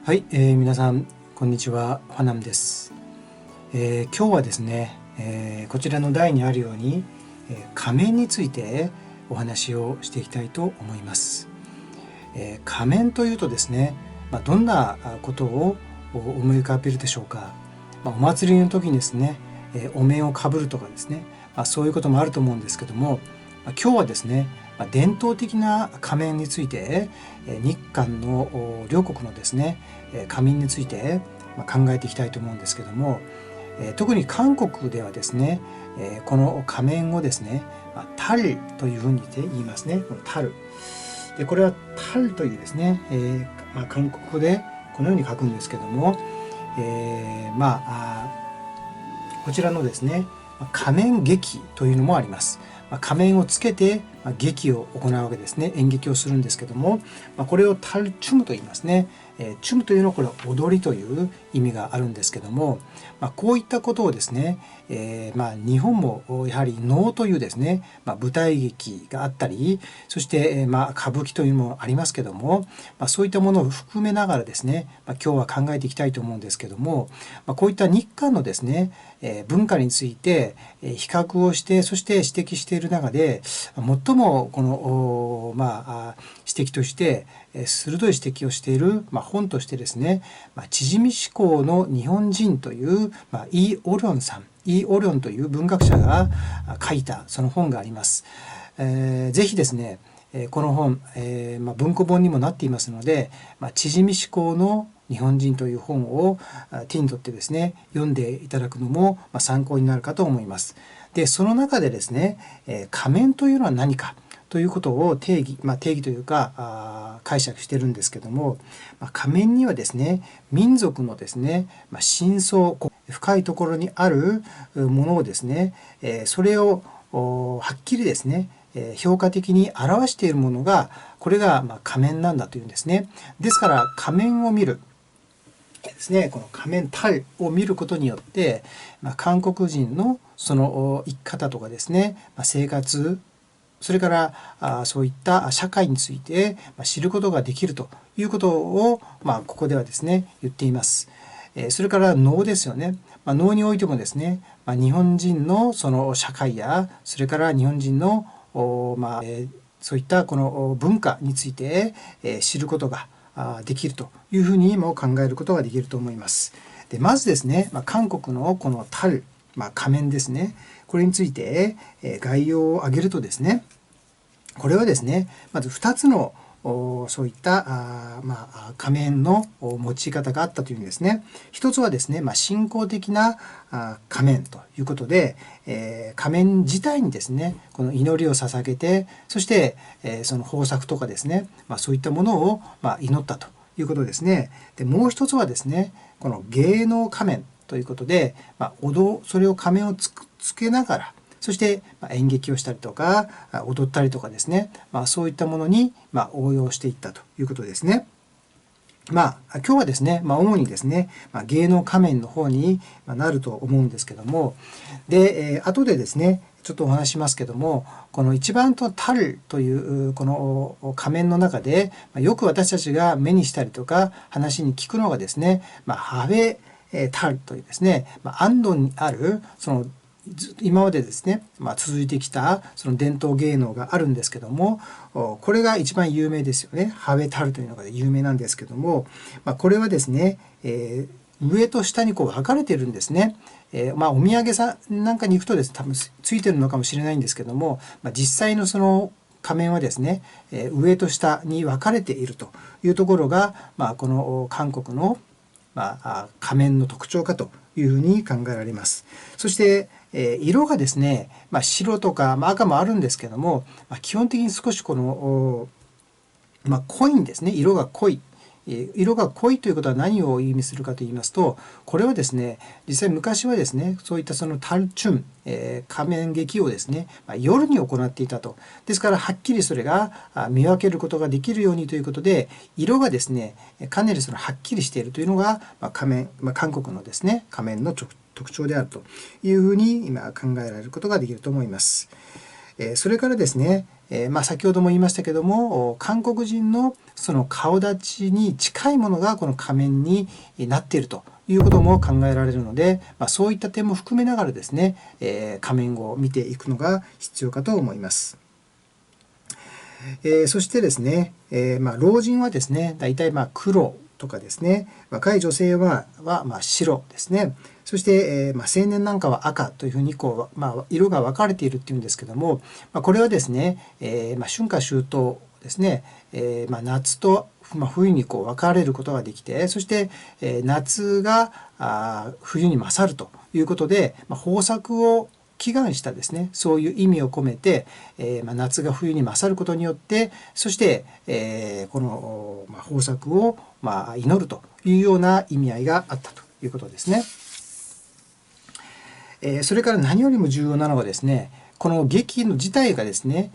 はい、皆さんこんにちは、ファナムです。今日はですね、こちらの題にあるように、仮面についてお話をしていきたいと思います。仮面というとですね、どんなことを思い浮かべるでしょうか。お祭りの時にですね、お面をかぶるとかですね、そういうこともあると思うんですけども、今日はですね、伝統的な仮面について、日韓の両国のですね、仮面について考えていきたいと思うんですけども、特に韓国ではですね、この仮面をですね、タルというふうに言いますね。このタルで、これはタルというですね、韓国語でこのように書くんですけども、こちらのですね、仮面劇というのもあります。仮面をつけて劇を行うわけですね。演劇をするんですけども、これをタルチュムと言いますね。チュムというのはこれは踊りという意味があるんですけども、こういったことをですね、日本もやはり能というですね、舞台劇があったり、そして歌舞伎というのもありますけども、そういったものを含めながらですね、今日は考えていきたいと思うんですけども、こういった日韓のですね、文化について比較をして、そして指摘している中で最もこの指摘として鋭い指摘をしている本としてですね、縮み思考の日本人というイ・オリョンさん、イ・オリョンという文学者が書いたその本があります。ぜひですね、この本、文庫本にもなっていますので、縮み思考の日本人という本を手に取ってですね、読んでいただくのも参考になるかと思います。で、その中でですね、仮面というのは何かということを定義というか解釈してるんですけども、仮面にはですね、民族のですね、深層深いところにあるものをですね、それをはっきりですね、評価的に表しているものが、これが仮面なんだというんですね。ですから仮面を見るですね、この仮面タルを見ることによって、韓国人のその生き方とかですね、生活、それからそういった社会について知ることができるということを、ここではですね言っています。それから能ですよね。能においてもですね、日本人のその社会や、それから日本人のそういったこの文化について知ることができるというふうにも考えることができると思います。で、まずですね、韓国のこのタル、仮面ですね、これについて概要を挙げるとですね、これはですね、まず2つのそういった仮面の用い方があったというんですね。一つはですね、信仰的な仮面ということで、仮面自体にですね、この祈りを捧げて、そして、その豊作とかですね、そういったものを祈ったということですね。で、もう一つはですね、この芸能仮面ということで、それを仮面をつけながら、そして演劇をしたりとか踊ったりとかですね、そういったものに応用していったということですね。今日はですね、主にですね、芸能仮面の方になると思うんですけども、で、後でですね、ちょっとお話しますけども、この一番タルというこの仮面の中で、よく私たちが目にしたりとか話に聞くのがですね、ハベタルというですね、安堵にあるその今までですね、続いてきたその伝統芸能があるんですけども、これが一番有名ですよね。ハベタルというのが有名なんですけども、これはですね、上と下に分かれてるんですね。お土産さんなんかに行くとですね、多分ついてるのかもしれないんですけども、実際のその仮面はですね、上と下に分かれているというところが、この韓国の仮面の特徴かというふうに考えられます。そして色がですね、白とか赤もあるんですけども、基本的に少しこの、濃いんですね。色が濃い。色が濃いということは何を意味するかと言いますと、これはですね、実際昔はですね、そういったそのタルチュン、仮面劇をですね、夜に行っていたと。ですからはっきりそれが見分けることができるようにということで、色がですね、かなりそのはっきりしているというのが、韓国のですね、仮面の特徴であるというふうに今考えられることができると思います。それからですね、先ほども言いましたけども、韓国人のその顔立ちに近いものがこの仮面になっているということも考えられるので、そういった点も含めながらですね、仮面を見ていくのが必要かと思います。そしてですね、老人はですね、大体黒とかですね、若い女性は白ですね。そして、青年なんかは赤というふうに色が分かれているっていうんですけども、これはですね、春夏秋冬ですね、夏と冬に分かれることができて、そして、夏が冬に勝るということで、豊作を祈願したですね、そういう意味を込めて、夏が冬に勝ることによって、そして、この、豊作を、祈るというような意味合いがあったということですね。それから何よりも重要なのはですね、この劇の自体がですね、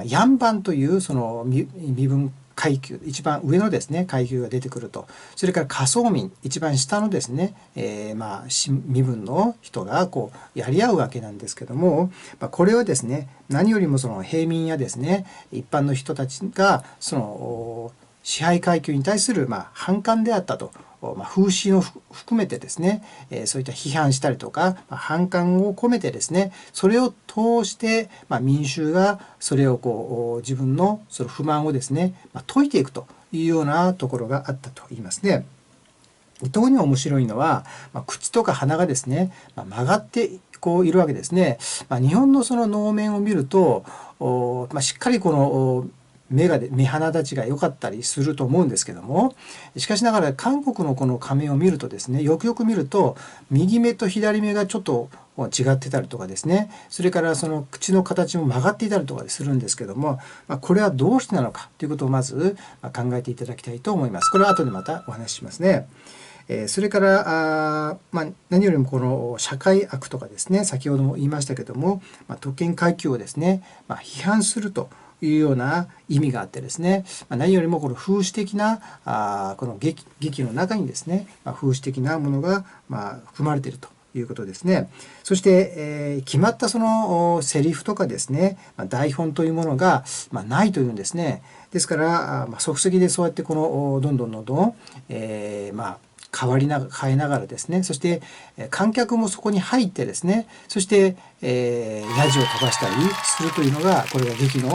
ヤンバンというその身分階級、一番上のですね階級が出てくると。それから下層民、一番下のですね、身分の人がやり合うわけなんですけども、これはですね、何よりもその平民やですね、一般の人たちがその支配階級に対する反感であったと。風刺を含めてですね、そういった批判したりとか、反感を込めてですね、それを通して、民衆がそれを自分のその不満をですね、解いていくというようなところがあったと言いますね。特に面白いのは、口とか鼻がですね、曲がっているわけですね。日本のその能面を見ると、しっかりこの目鼻立ちが良かったりすると思うんですけども、しかしながら韓国のこの仮面を見るとですね、よくよく見ると右目と左目がちょっと違ってたりとかですね、それからその口の形も曲がっていたりとかするんですけども、これはどうしてなのかということをまず考えていただきたいと思います。これは後でまたお話ししますね。それから何よりもこの社会悪とかですね、先ほども言いましたけども、特権階級をですね、批判するというような意味があってですね、何よりもこの風刺的なこの劇の中にですね、風刺的なものが含まれているということですね。そして、決まったそのセリフとかですね、台本というものがないというんですね。ですから即席でそうやってこのどんどん、変えながらですね、そして観客もそこに入ってですね、そして、ヤジを飛ばしたりするというのが、これが劇の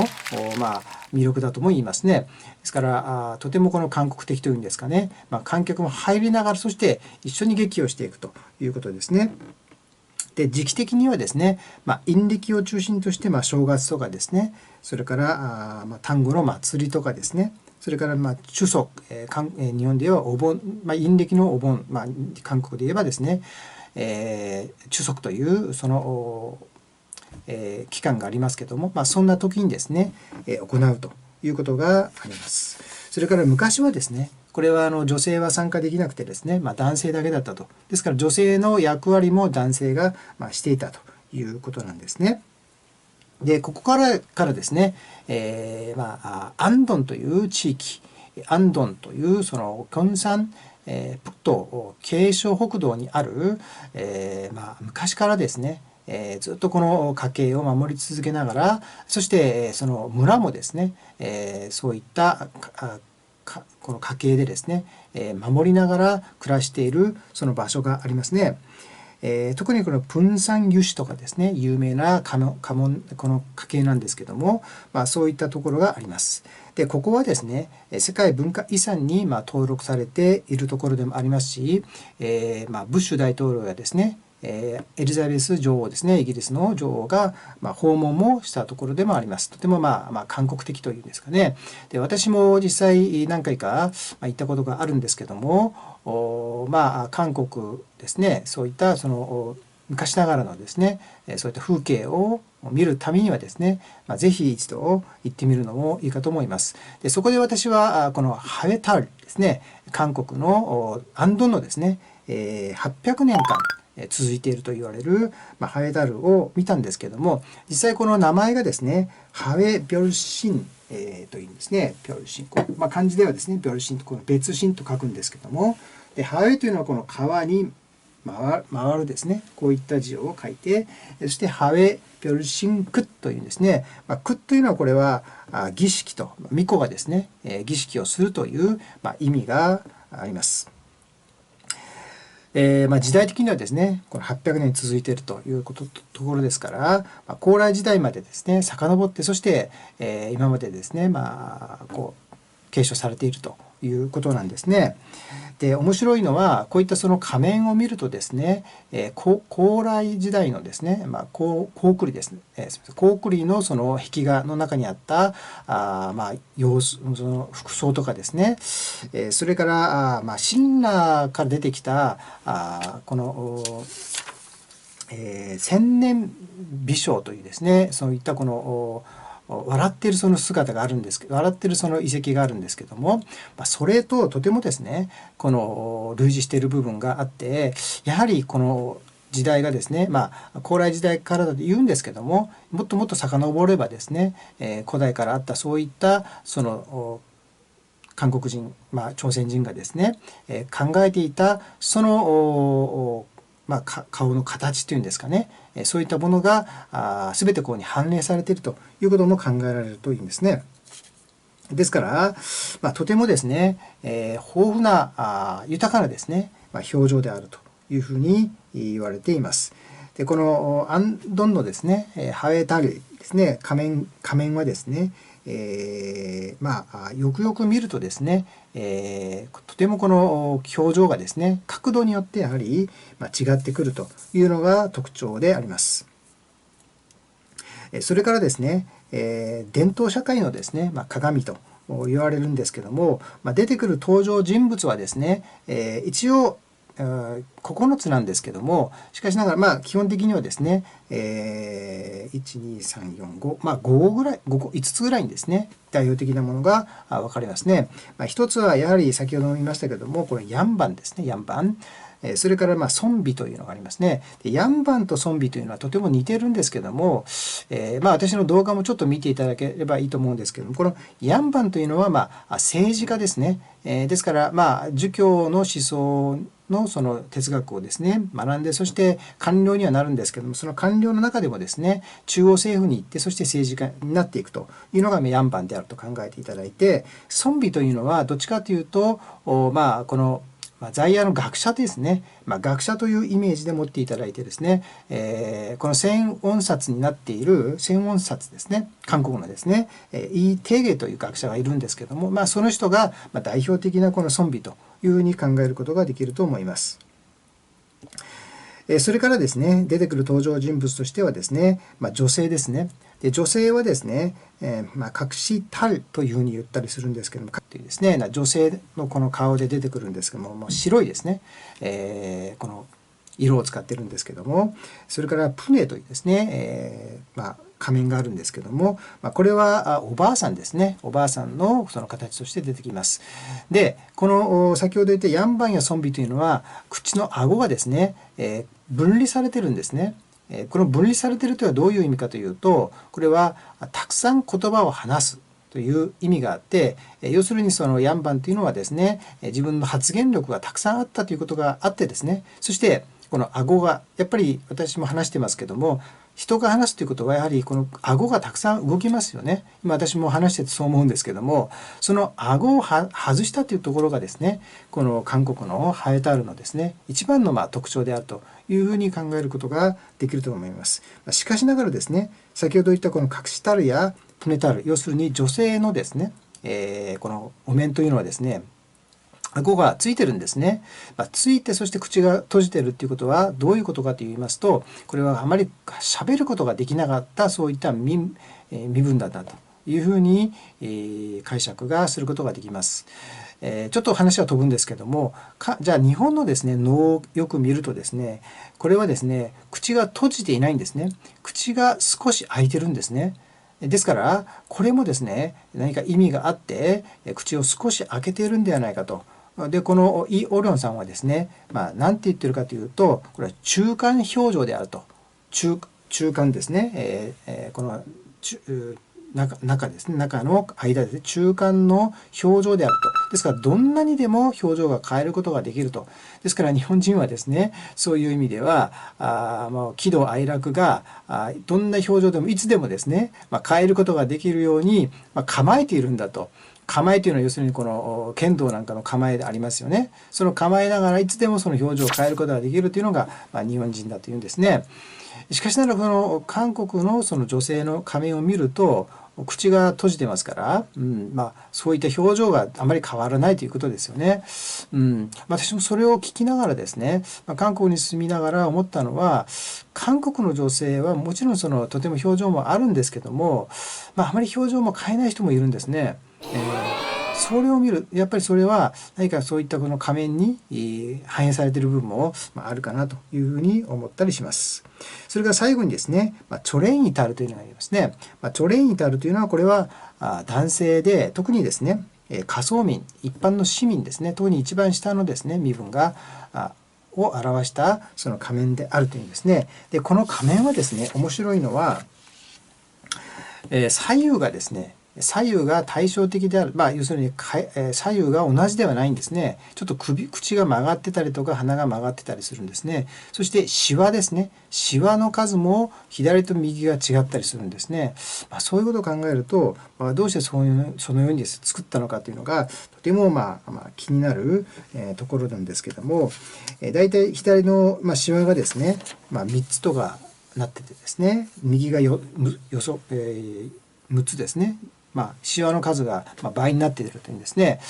魅力だとも言いますね。ですからとてもこの韓国的というんですかね、観客も入りながら、そして一緒に劇をしていくということですね。で、時期的にはですね、陰暦を中心として正月とかですね、それから端午の祭りとかですね、それからchuseok、日本で言えばお盆、陰暦のお盆、韓国で言えばですね、chuseokというその、期間がありますけども、そんな時にですね、行うということがあります。それから昔はですね、これは女性は参加できなくてですね、男性だけだったと。ですから女性の役割も男性がしていたということなんですね。で、ここからですね、アンドンという地域、アンドンというそのキョンサン北東慶尚北道にある、昔からですね、ずっとこの家系を守り続けながら、そしてその村もですね、そういったこの家系でですね、守りながら暮らしているその場所がありますね。特にこのプンサン油脂とかですね、有名なこの家系なんですけども、そういったところがあります。で、ここはですね、世界文化遺産に登録されているところでもありますし、ブッシュ大統領やですね、エリザベス女王ですね、イギリスの女王が訪問もしたところでもあります。とても韓国的というんですかね。で、私も実際何回か行ったことがあるんですけども、韓国ですね、そういったその昔ながらのですね、そういった風景を見るためにはですね、ぜひ一度行ってみるのもいいかと思います。で、そこで私はこのハエタルですね、韓国のアンドンのですね、800年間続いていると言われるハエダルを見たんですけども、実際この名前がですね、ハエビョルシン、というんですね。ビョルシン、漢字ではですね、ビョルシンとこの別心と書くんですけども、でハエというのはこの川に回るですね、こういった字を書いて、そしてハウェピョルシンクというんですね。クというのはこれは儀式と、巫女がですね、儀式をするという意味があります。時代的にはですね、この800年続いているというところですから、高麗時代までですね、遡って、そして、今までですね、継承されているということなんですね。で、面白いのは、こういったその仮面を見るとですね、高麗時代のですね、高句麗ですね、高句麗のその壁画の中にあった様子、その服装とかですね、それから親鸞から出てきたこの千年美少というですね、そういったこの笑っているその姿があるんですけど、笑っているその遺跡があるんですけども、それととてもですね、この類似している部分があって、やはりこの時代がですね、高麗時代からだと言うんですけども、もっともっと遡ればですね、古代からあったそういったその韓国人、朝鮮人がですね、考えていたその顔の形というんですかね、そういったものが全てここに反映されているということも考えられるといいんですね。ですから、とてもですね、豊富な豊かなですね、表情であるというふうに言われています。で、このアンドンのですね、ハエタルですね、仮面はですね、よくよく見るとですね、とてもこの表情がですね、角度によってやはり違ってくるというのが特徴であります。それからですね、伝統社会のですね、鏡と言われるんですけども、出てくる登場人物はですね、一応9つなんですけども、しかしながら基本的にはですね、12345、5ぐらい5つぐらいにですね、代表的なものが分かりますね。一つはやはり先ほども言いましたけども、これヤンバンですね、ヤンバン。それからソンビというのがありますね。で、ヤンバンとソンビというのはとても似てるんですけども、私の動画もちょっと見ていただければいいと思うんですけども、このヤンバンというのは政治家ですね。ですから儒教の思想のその哲学をですね学んで、そして官僚にはなるんですけども、その官僚の中でもですね中央政府に行って、そして政治家になっていくというのがヤンバンであると考えていただいて、ソンビというのはどっちかというとこの在野の学者ですね、学者というイメージで持っていただいてですね、この千音札になっている千音札ですね、韓国のですね、イ・テゲという学者がいるんですけども、その人が代表的なこのソンビというふうに考えることができると思います。それからですね、出てくる登場人物としてはですね、女性ですね。で、女性はですね、隠したるというふうに言ったりするんですけども、というですね、女性のこの顔で出てくるんですけども、白いですね、この色を使ってるんですけども、それからプネというですね、仮面があるんですけども、これはおばあさんですね。おばあさんのその形として出てきます。で、この先ほど言ったヤンバンやソンビというのは、口の顎がですね、分離されてるんですね。この分離されているというのはどういう意味かというと、これはたくさん言葉を話すという意味があって、要するにそのヤンバンというのはですね、自分の発言力がたくさんあったということがあってですね、そしてこの顎が、やっぱり私も話してますけども、人が話すということはやはりこの顎がたくさん動きますよね。今私も話しててそう思うんですけども、その顎を外したというところがですね、この韓国のハエタールのですね、一番の特徴であるというふうに考えることができると思います。しかしながらですね、先ほど言ったこの隠しタルやプネタル、要するに女性のですね、このお面というのはですね、顎がついてるんですね。ついて、そして口が閉じてるっていうことはどういうことかと言いますと、これはあまり喋ることができなかったそういった身分だったというふうに解釈がすることができます。ちょっと話は飛ぶんですけども、じゃあ日本のですね能をよく見るとですね、これはですね口が閉じていないんですね。口が少し開いてるんですね。ですからこれもですね何か意味があって口を少し開けているんではないかと。で、このイ・オリョンさんはですね、何て言ってるかというと、これは中間表情であると。中間ですね。この中ですね、中の間ですね、中間の表情であると。ですからどんなにでも表情が変えることができると。ですから日本人はですね、そういう意味ではもう喜怒哀楽がどんな表情でもいつでもですね、変えることができるように、構えているんだと。構えというのは要するにこの剣道なんかの構えでありますよね。その構えながらいつでもその表情を変えることができるというのが、日本人だというんですね。しかしながらこの韓国のその女性の仮面を見ると口が閉じてますから、そういった表情があまり変わらないということですよね。私もそれを聞きながらですね、韓国に住みながら思ったのは、韓国の女性はもちろんそのとても表情もあるんですけども、あまり表情も変えない人もいるんですね。それを見る、やっぱりそれは何かそういったこの仮面に反映されている部分もあるかなというふうに思ったりします。それから最後にですね、チョレインイタルというのがありますね。チョレインイタルというのはこれは男性で、特にですね、下層民、一般の市民ですね、特に一番下のですね、身分がを表したその仮面であるというんですね。で、この仮面はですね、面白いのは、左右がですね、左右が対照的である、要するに左右が同じではないんですね。ちょっと口が曲がってたりとか鼻が曲がってたりするんですね。そしてシワですね。シワの数も左と右が違ったりするんですね。そういうことを考えると、どうしてそのように作ったのかというのがとても気になるところなんですけども、だいたい左のシワがですね、3つとかなっててですね、右が6つですね。シワの数が倍になっているというんですね。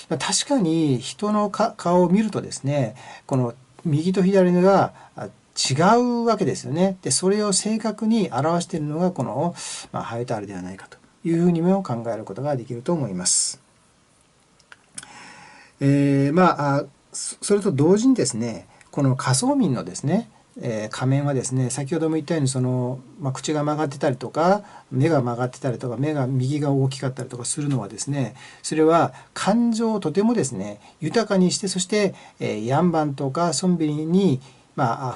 確かに人の顔を見るとですね、この右と左が違うわけですよね。で、それを正確に表しているのがこのハエタールではないかというふうにも考えることができると思います。それと同時にですね、この下層民のですね、仮面はですね、先ほども言ったようにその、口が曲がってたりとか目が曲がってたりとか目が右が大きかったりとかするのはですね、それは感情をとてもですね豊かにして、そしてヤンバンとかソンビリに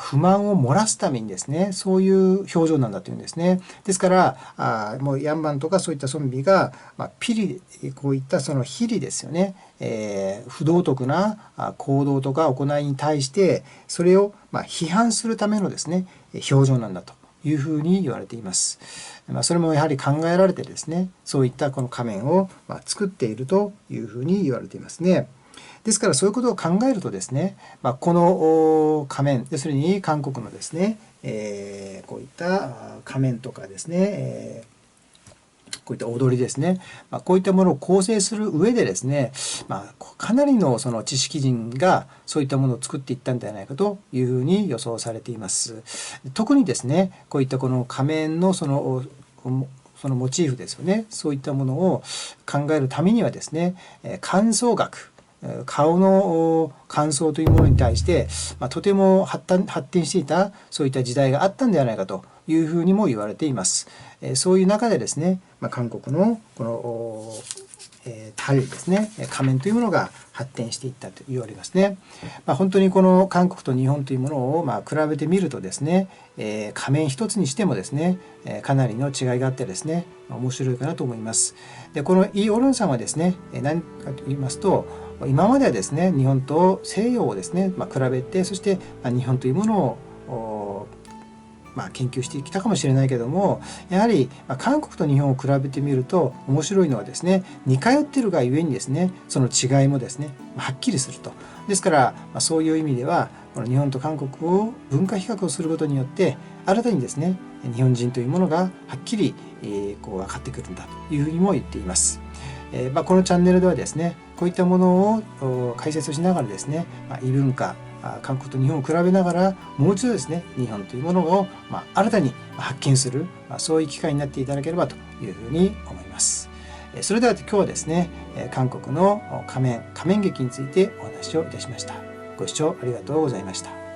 不満を漏らすためにですね、そういう表情なんだというんですね。ですからもうヤンバンとかそういったソンビが、ピリ、こういったその非理ですよね、不道徳な行動とか行いに対してそれを批判するためのですね表情なんだというふうに言われています。それもやはり考えられてですね、そういったこの仮面を作っているというふうに言われていますね。ですからそういうことを考えるとですね、この仮面、要するに韓国のですね、こういった仮面とかですね、こういった踊りですね、こういったものを構成する上でですね、かなりのその知識人がそういったものを作っていったんではないかというふうに予想されています。特にですね、こういったこの仮面のそのモチーフですよね、そういったものを考えるためにはですね、観想学、顔の感想というものに対して、とても発展していたそういった時代があったんではないかというふうにも言われています。そういう中でですね、韓国のこのタイですね、仮面というものが発展していったと言われますね。本当にこの韓国と日本というものを比べてみるとですね、仮面一つにしてもですね、かなりの違いがあってですね、面白いかなと思います。で、このイ・オルンさんはですね、何かと言いますと、今まではですね、日本と西洋をですね、比べて、そして日本というものを研究してきたかもしれないけども、やはり韓国と日本を比べてみると面白いのはですね、似通っているがゆえにですね、その違いもですねはっきりすると。ですからそういう意味ではこの日本と韓国を文化比較をすることによって新たにですね、日本人というものがはっきり分かってくるんだというふうにも言っています。このチャンネルではですね、こういったものを解説をしながらですね、異文化、韓国と日本を比べながらもう一度ですね、日本というものを新たに発見する、そういう機会になっていただければというふうに思います。それでは今日はですね、韓国の仮面劇についてお話をいたしました。ご視聴ありがとうございました。